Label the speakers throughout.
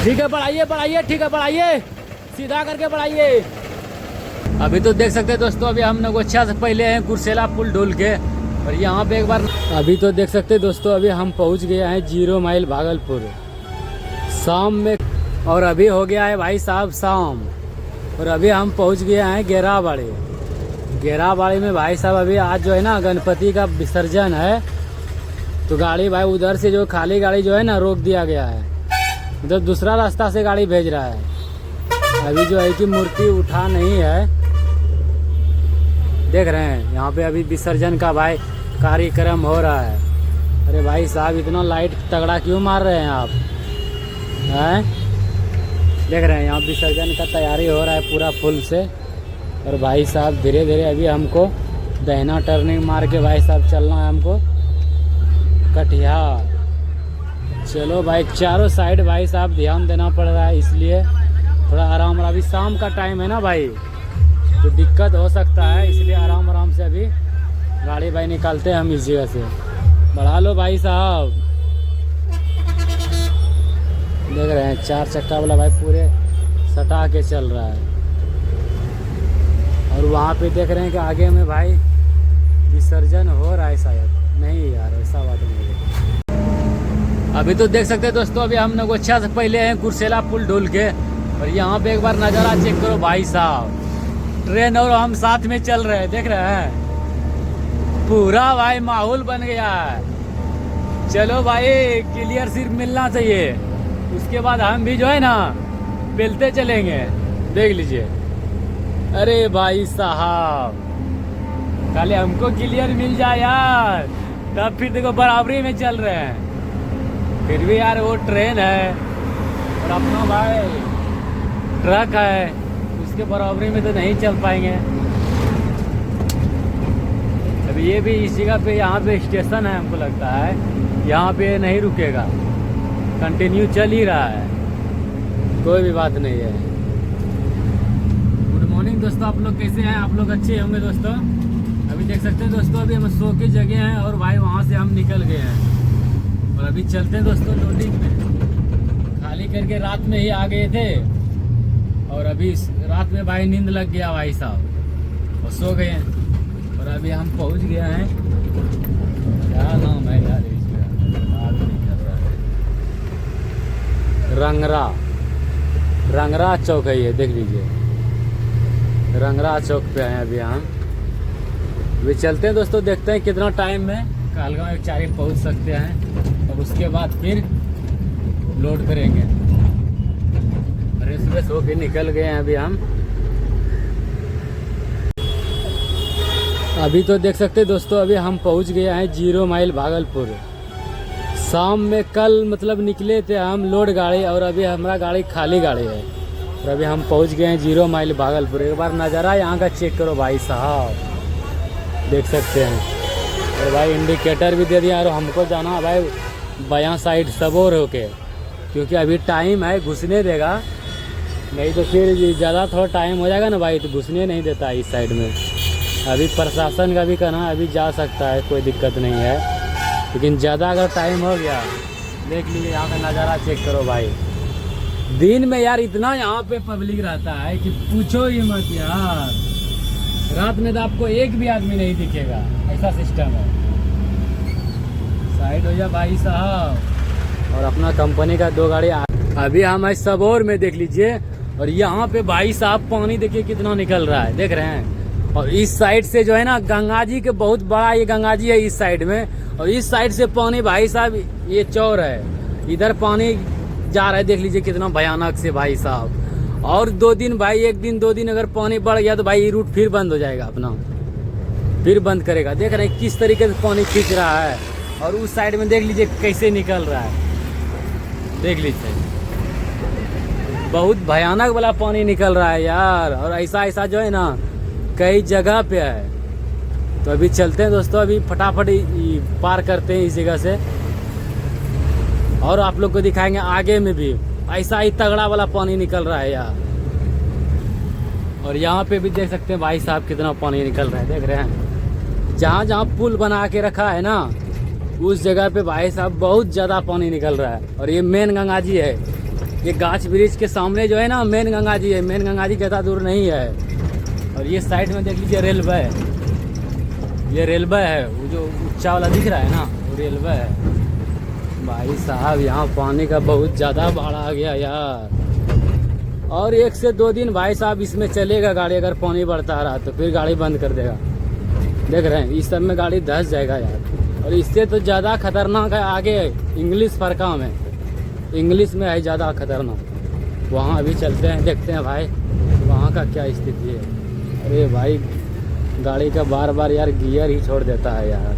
Speaker 1: ठीक है, बढ़ाइए बढ़ाइए, ठीक है बढ़ाइए, सीधा करके बढ़ाइए। अभी तो देख सकते हैं दोस्तों, अभी हम नगोछिया से पहले हैं कुर्सेला पुल ढूल के, और यहाँ पे एक बार अभी तो देख सकते हैं दोस्तों, अभी हम पहुँच गए हैं 0 माइल भागलपुर शाम में। और अभी हो गया है भाई साहब शाम, और अभी हम पहुँच गए हैं गेराबाड़ी। गेराबाड़ी में भाई साहब अभी आज जो है ना गणपति का विसर्जन है, तो गाड़ी भाई उधर से जो खाली गाड़ी जो है ना रोक दिया गया है, उधर दूसरा रास्ता से गाड़ी भेज रहा है। अभी जो है कि मूर्ति उठा नहीं है, देख रहे हैं यहाँ पे अभी विसर्जन का भाई कार्यक्रम हो रहा है। अरे भाई साहब इतना लाइट तगड़ा क्यों मार रहे हैं आप हैं? देख रहे हैं यहाँ विसर्जन का तैयारी हो रहा है पूरा फुल से। और भाई साहब धीरे धीरे अभी हमको दहना टर्निंग मार के भाई साहब चलना है हमको कटिहार। चलो भाई, चारों साइड भाई साहब ध्यान देना पड़ रहा है, इसलिए थोड़ा आराम। अभी शाम का टाइम है ना भाई, तो दिक्कत हो सकता है, इसलिए आराम आराम से अभी गाड़ी भाई निकालते हैं हम इस जगह से। बढ़ा लो भाई साहब, देख रहे हैं 4 चक्का वाला भाई पूरे सटा के चल रहा है। और वहाँ पे देख रहे हैं कि आगे में भाई विसर्जन हो रहा है शायद, नहीं यार ऐसा बात नहीं है। अभी तो देख सकते हैं दोस्तों, अभी हम नगोछिया से पहले हैं कुर्सेला पुल ढूल के, और यहाँ पे एक बार नज़ारा चेक करो भाई साहब, ट्रेन और हम साथ में चल रहे हैं, देख रहे हैं पूरा भाई माहौल बन गया है। चलो भाई क्लियर सिर्फ मिलना चाहिए, उसके बाद हम भी जो है ना बेलते चलेंगे, देख लीजिए। अरे भाई साहब खाली हमको क्लियर मिल जाए यार, तब फिर देखो बराबरी में चल रहे हैं। फिर भी यार वो ट्रेन है और अपना भाई ट्रक है, उसके बराबरी में तो नहीं चल पाएंगे। अभी ये भी इस जगह पे, यहाँ पे स्टेशन है, हमको लगता है यहाँ पे नहीं रुकेगा, कंटिन्यू चल ही रहा है, कोई भी बात नहीं है। गुड मॉर्निंग दोस्तों, आप लोग कैसे हैं? आप लोग अच्छे होंगे दोस्तों। अभी देख सकते हैं दोस्तों, अभी हम सो की जगह हैं और भाई वहाँ से हम निकल गए हैं, और अभी चलते हैं दोस्तों लोडिंग में। खाली करके रात में ही आ गए थे, और अभी रात में भाई नींद लग गया भाई साहब, और सो गए हैं। और अभी हम पहुंच गए हैं, क्या नाम है यार इसका, याद नहीं कर रहा है। रंगरा चौक है ये, देख लीजिए रंगरा चौक पे हैं अभी हम। अभी चलते हैं दोस्तों, देखते हैं कितना टाइम में कालगांव एक चारी पहुंच सकते हैं, और उसके बाद फिर लोड करेंगे। रेस होके निकल गए हैं अभी हम। अभी तो देख सकते हैं दोस्तों, अभी हम पहुंच गए हैं 0 माइल भागलपुर शाम में। कल मतलब निकले थे हम लोड गाड़ी, और अभी हमारा गाड़ी खाली गाड़ी है, और अभी हम पहुंच गए हैं 0 माइल भागलपुर। एक बार नज़ारा यहाँ का चेक करो भाई साहब, देख सकते हैं। और भाई इंडिकेटर भी दे दिया, और हमको जाना है भाई बायां साइड सबोर होके, क्योंकि अभी टाइम है, घुसने देगा नहीं तो फिर ज़्यादा थोड़ा टाइम हो जाएगा ना भाई, तो घुसने नहीं देता इस साइड में। अभी प्रशासन का भी कहना है अभी जा सकता है, कोई दिक्कत नहीं है, लेकिन ज़्यादा अगर टाइम हो गया, देख लीजिए यहाँ का नज़ारा चेक करो भाई। दिन में यार इतना यहाँ पे पब्लिक रहता है कि पूछो ही मत यार, रात में तो आपको एक भी आदमी नहीं दिखेगा, ऐसा सिस्टम है। साइड हो जा भाई साहब, और अपना कंपनी का 2 गाड़ी अभी हम सबोर में, देख लीजिए। और यहाँ पे भाई साहब पानी देखिए कितना निकल रहा है, देख रहे हैं। और इस साइड से जो है ना गंगा जी के बहुत बड़ा ये गंगा जी है इस साइड में, और इस साइड से पानी भाई साहब ये चौर है, इधर पानी जा रहा है, देख लीजिए कितना भयानक से भाई साहब। और 2 दिन भाई, 1 दिन 2 दिन अगर पानी बढ़ गया तो भाई ये रूट फिर बंद हो जाएगा, अपना फिर बंद करेगा। देख रहे हैं किस तरीके से पानी खींच रहा है, और उस साइड में देख लीजिए कैसे निकल रहा है, देख लीजिए बहुत भयानक वाला पानी निकल रहा है यार। और ऐसा जो है ना कई जगह पे है। तो अभी चलते हैं दोस्तों, अभी फटाफट पार करते हैं इस जगह से, और आप लोग को दिखाएंगे आगे में भी ऐसा ही तगड़ा वाला पानी निकल रहा है यार। और यहाँ पे भी देख सकते हैं भाई साहब कितना पानी निकल रहा है, देख रहे हैं। जहाँ जहाँ पुल बना के रखा है ना, उस जगह पे भाई साहब बहुत ज़्यादा पानी निकल रहा है। और ये मेन गंगा जी है, ये गाछ ब्रिज के सामने जो है ना मेन गंगा जी है। मेन गंगा जी ज़्यादा दूर नहीं है। और ये साइड में देख लीजिए रेलवे है। ये रेलवे है, वो जो ऊंचा वाला दिख रहा है ना वो रेलवे है। भाई साहब यहाँ पानी का बहुत ज़्यादा बाढ़ आ गया यार। और 1 से 2 दिन भाई साहब इसमें चलेगा गाड़ी। अगर पानी बढ़ता रहा तो फिर गाड़ी बंद कर देगा। देख रहे हैं इस सब में गाड़ी धंस जाएगा यार। और इससे तो ज़्यादा खतरनाक है आगे इंग्लिश फरका में। इंग्लिश में है ज़्यादा खतरनाक। वहाँ अभी चलते हैं, देखते हैं भाई वहाँ का क्या स्थिति है। अरे भाई गाड़ी का बार बार यार गियर ही छोड़ देता है यार।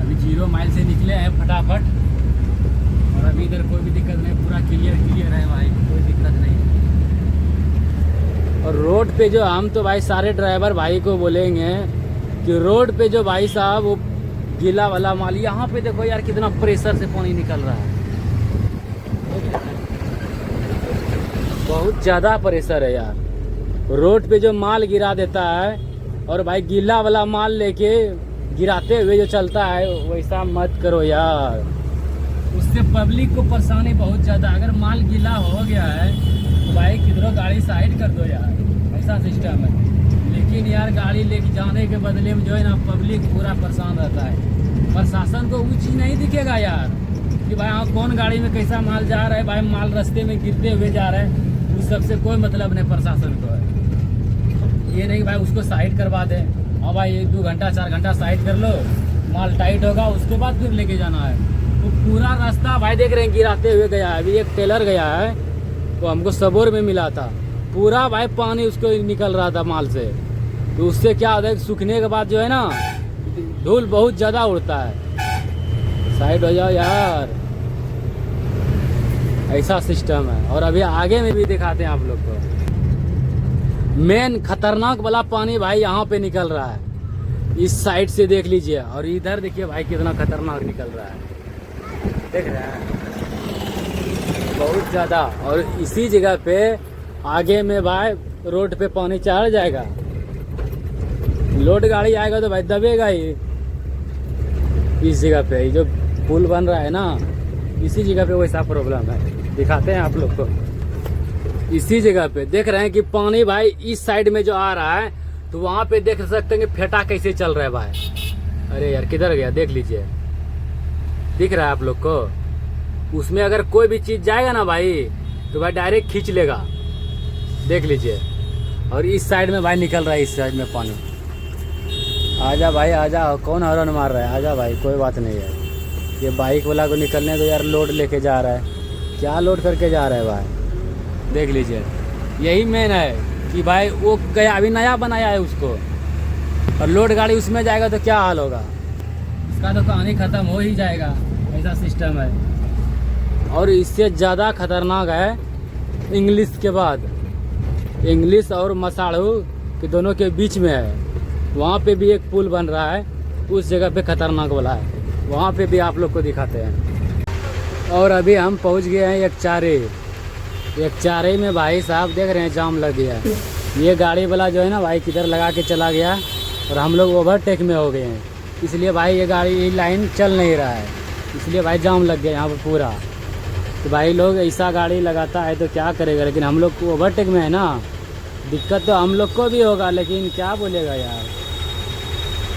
Speaker 1: अभी 0 माइल से निकले हैं फटाफट। और अभी इधर कोई भी दिक्कत नहीं, पूरा क्लियर है भाई, कोई दिक्कत नहीं। और रोड पे जो हम तो भाई सारे ड्राइवर भाई को बोलेंगे कि रोड पे जो भाई साहब वो गीला वाला माल, यहाँ पे देखो यार कितना प्रेशर से पानी निकल रहा है। बहुत ज़्यादा प्रेशर है यार। रोड पे जो माल गिरा देता है और भाई गीला वाला माल लेके गिराते हुए जो चलता है वैसा मत करो यार। उससे पब्लिक को परेशानी बहुत ज़्यादा। अगर माल गीला हो गया है तो भाई किधरों गाड़ी साइड कर दो यार, ऐसा सिस्टम है। लेकिन यार गाड़ी लेके जाने के बदले में जो है ना पब्लिक पूरा परेशान रहता है। प्रशासन को वो चीज़ नहीं दिखेगा यार कि भाई हाँ कौन गाड़ी में कैसा माल जा रहा है। भाई माल रास्ते में गिरते हुए जा रहा है, उस सबसे कोई मतलब नहीं प्रशासन को है। ये नहीं भाई उसको साइड करवा दे। हाँ भाई 1-2 घंटा 4 घंटा साइड कर लो, माल टाइट होगा उसके बाद फिर लेके जाना है। वो पूरा रास्ता भाई देख रहे हैं गिराते हुए गया है। अभी एक टेलर गया है वो हमको सबोर में मिला था, पूरा भाई पानी उसको निकल रहा था माल से। तो उससे क्या होता है सूखने के बाद जो है ना धूल बहुत ज़्यादा उड़ता है। साइड हो जाओ यार, ऐसा सिस्टम है। और अभी आगे में भी दिखाते हैं आप लोग को। मेन खतरनाक वाला पानी भाई यहाँ पे निकल रहा है, इस साइड से देख लीजिए। और इधर देखिए भाई कितना खतरनाक निकल रहा है, देख रहे हैं बहुत ज़्यादा। और इसी जगह पे आगे में भाई रोड पे पानी चढ़ जाएगा, लोड गाड़ी आएगा तो भाई दबेगा ही। इस जगह पे जो पुल बन रहा है ना इसी जगह पे वैसा प्रॉब्लम है। दिखाते हैं आप लोग को। इसी जगह पे देख रहे हैं कि पानी भाई इस साइड में जो आ रहा है तो वहाँ पे देख सकते हैं कि फेटा कैसे चल रहा है भाई। अरे यार किधर गया देख लीजिए, दिख रहा है आप लोग को। उसमें अगर कोई भी चीज़ जाएगा ना भाई तो भाई डायरेक्ट खींच लेगा, देख लीजिए। और इस साइड में भाई निकल रहा है, इस साइड में पानी। आजा भाई आजा, कौन हॉर्न मार रहा है, आजा भाई कोई बात नहीं है। ये बाइक वाला को निकलने तो यार लोड लेके जा रहा है, क्या लोड करके जा रहा है भाई, देख लीजिए। यही मेन है कि भाई वो गया अभी नया बनाया है उसको, और लोड गाड़ी उसमें जाएगा तो क्या हाल होगा, इसका तो कहानी ख़त्म हो ही जाएगा, ऐसा सिस्टम है। और इससे ज़्यादा खतरनाक है इंग्लिश के बाद, इंग्लिश और मसाड़ू के दोनों के बीच में है। वहाँ पे भी एक पुल बन रहा है, उस जगह पे खतरनाक वाला है, वहाँ पे भी आप लोग को दिखाते हैं। और अभी हम पहुँच गए हैं एक चारे में भाई साहब देख रहे हैं जाम लग गया है। ये गाड़ी वाला जो है ना भाई किधर लगा के चला गया और हम लोग ओवरटेक में हो गए हैं, इसलिए भाई ये गाड़ी ये लाइन चल नहीं रहा है, इसलिए भाई जाम लग गया यहाँ पर पूरा। तो भाई लोग ऐसा गाड़ी लगाता है तो क्या करेगा, लेकिन हम लोग को ओवरटेक में है ना, दिक्कत तो हम लोग को भी होगा, लेकिन क्या बोलेगा यार।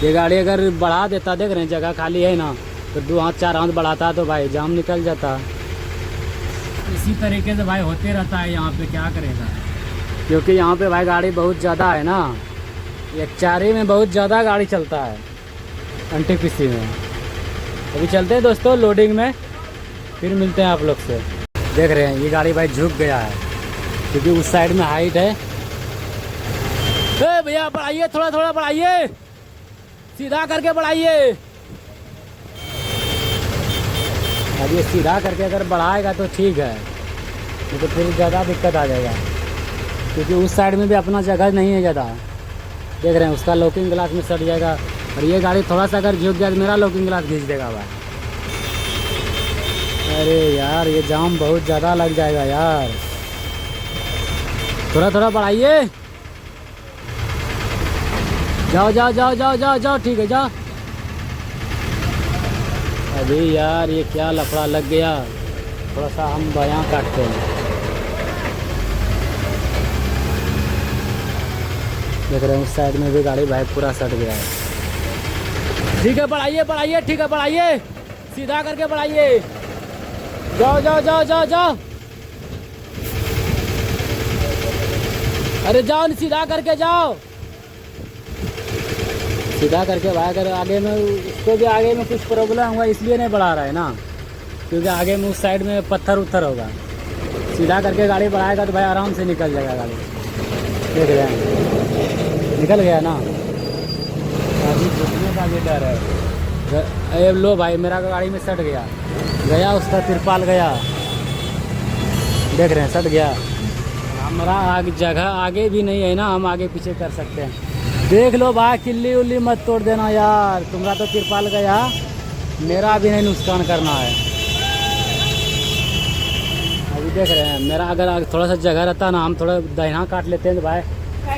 Speaker 1: ये गाड़ी अगर बढ़ा देता, देख रहे हैं जगह खाली है ना, तो 2 हाथ 4 हाथ बढ़ाता तो भाई जाम निकल जाता। इसी तरीके से भाई होते रहता है यहाँ पे, क्या करेगा, क्योंकि यहाँ पे भाई गाड़ी बहुत ज़्यादा है ना, एक चारे में बहुत ज़्यादा गाड़ी चलता है NTPC में। अभी चलते हैं दोस्तों लोडिंग में, फिर मिलते हैं आप लोग से। देख रहे हैं ये गाड़ी भाई झुक गया है क्योंकि उस साइड में हाइट है। भैया बढ़ाइए, थोड़ा थोड़ा बढ़ाइए, सीधा करके बढ़ाइए। अब ये सीधा करके अगर बढ़ाएगा तो ठीक है, नहीं तो फिर ज़्यादा दिक्कत आ जाएगा, क्योंकि उस साइड में भी अपना जगह नहीं है ज़्यादा। देख रहे हैं उसका लॉकिंग ग्लास में सट जाएगा, और ये गाड़ी थोड़ा सा अगर झुक गया तो मेरा लॉकिंग ग्लास खींच देगा भाई। अरे यार ये जाम बहुत ज़्यादा लग जाएगा यार, थोड़ा थोड़ा बढ़ाइए। जाओ जाओ जाओ जाओ जाओ जाओ, ठीक है जाओ। अभी यार ये क्या लफड़ा लग गया, थोड़ा सा हम बयां काटते हैं। देख रहे हैं उस साइड में भी गाड़ी भाई पूरा सट गया है। ठीक है बढ़ाइए बढ़ाइए, ठीक है बढ़ाइए, सीधा करके बढ़ाइए। जाओ जाओ जाओ जाओ जाओ, अरे जाओ सीधा करके जाओ, सीधा करके भाई। अगर आगे में उसको भी आगे में कुछ प्रॉब्लम हुआ इसलिए नहीं बढ़ा रहा है ना, क्योंकि आगे में उस साइड में पत्थर उत्थर होगा। सीधा करके गाड़ी बढ़ाएगा तो भाई आराम से निकल जाएगा गाड़ी। देख रहे हैं निकल गया ना, अभी घुसने का भी डर है। लो भाई मेरा गाड़ी में सट गया, गया उसका तिरपाल गया। देख रहे हैं सट गया। हमारा आगे जगह आगे भी नहीं है ना, हम आगे पीछे कर सकते हैं। देख लो भाई, किल्ली उल्ली मत तोड़ देना यार, तुम्हारा तो तिरपाल गया, मेरा भी नहीं नुकसान करना है। अभी देख रहे हैं मेरा अगर थोड़ा सा जगह रहता ना, हम थोड़ा दहिना काट लेते हैं तो भाई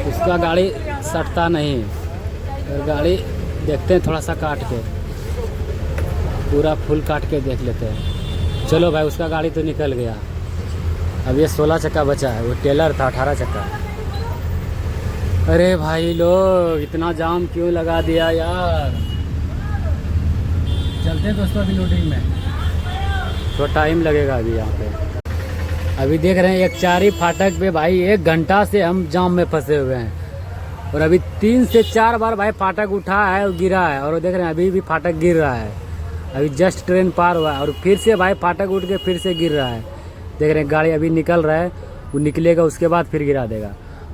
Speaker 1: उसका गाड़ी सटता नहीं। और गाड़ी देखते हैं थोड़ा सा काट के, पूरा फुल काट के देख लेते हैं। चलो भाई उसका गाड़ी तो निकल गया। अब ये 16 चक्का बचा है, वो टेलर था 18 चक्का। अरे भाई लोग इतना जाम क्यों लगा दिया यार। चलते हैं दोस्तों अभी लोडिंग में, थोड़ा टाइम लगेगा अभी यहाँ पे। अभी देख रहे हैं एक चारी फाटक पे भाई 1 घंटा से हम जाम में फंसे हुए हैं। और अभी 3 से 4 बार भाई फाटक उठा है और गिरा है, और देख रहे हैं अभी भी फाटक गिर रहा है। अभी जस्ट ट्रेन पार हुआ है और फिर से भाई फाटक उठ के फिर से गिर रहा है। देख रहे हैं गाड़ी अभी निकल रहा है, वो निकलेगा उसके बाद फिर गिरा देगा।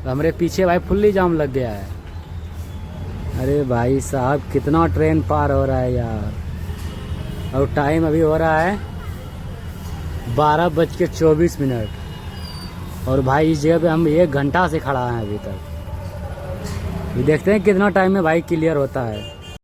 Speaker 1: तो हमारे पीछे भाई फुल्ली जाम लग गया है। अरे भाई साहब कितना ट्रेन पार हो रहा है यार। और टाइम अभी हो रहा है 12:24। और भाई इस जगह पे हम 1 घंटा से खड़ा हैं अभी तक। ये देखते हैं कितना टाइम में भाई क्लियर होता है।